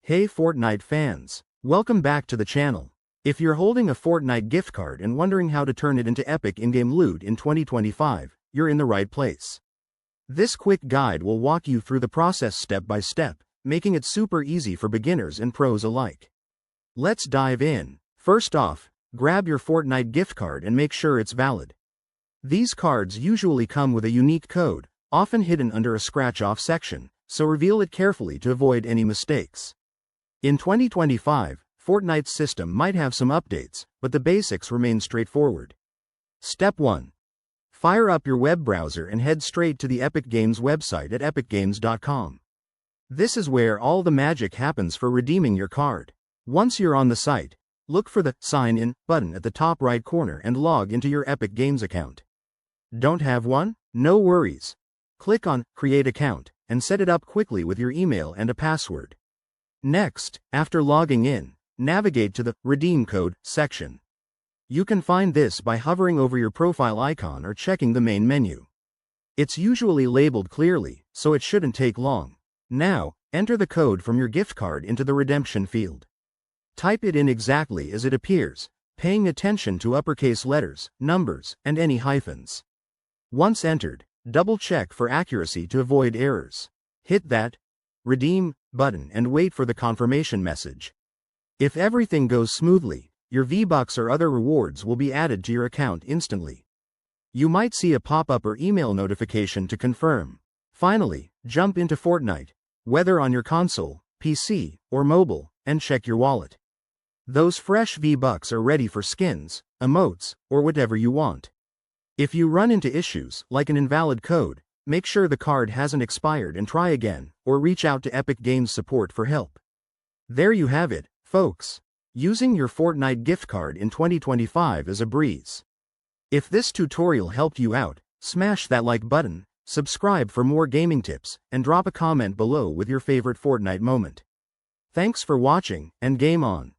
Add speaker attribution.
Speaker 1: Hey Fortnite fans! Welcome back to the channel. If you're holding a Fortnite gift card and wondering how to turn it into epic in-game loot in 2025, you're in the right place. This quick guide will walk you through the process step by step, making it super easy for beginners and pros alike. Let's dive in. First off, grab your Fortnite gift card and make sure it's valid. These cards usually come with a unique code, often hidden under a scratch-off section, so reveal it carefully to avoid any mistakes. In 2025, Fortnite's system might have some updates, but the basics remain straightforward. Step 1. Fire up your web browser and head straight to the Epic Games website at epicgames.com. This is where all the magic happens for redeeming your card. Once you're on the site, look for the Sign In button at the top right corner and log into your Epic Games account. Don't have one? No worries. Click on Create Account and set it up quickly with your email and a password. Next, after logging in, navigate to the Redeem Code section. You can find this by hovering over your profile icon or checking the main menu. It's usually labeled clearly, so it shouldn't take long. Now, enter the code from your gift card into the redemption field. Type it in exactly as it appears, paying attention to uppercase letters, numbers, and any hyphens. Once entered, double-check for accuracy to avoid errors. Hit that Redeem button and wait for the confirmation message. If everything goes smoothly, your V-Bucks or other rewards will be added to your account instantly. You might see a pop-up or email notification to confirm. Finally, jump into Fortnite, whether on your console, PC, or mobile, and check your wallet. Those fresh V-Bucks are ready for skins, emotes, or whatever you want. If you run into issues, like an invalid code, make sure the card hasn't expired and try again, or reach out to Epic Games support for help. There you have it, folks. Using your Fortnite gift card in 2025 is a breeze. If this tutorial helped you out, smash that like button, subscribe for more gaming tips, and drop a comment below with your favorite Fortnite moment. Thanks for watching, and game on.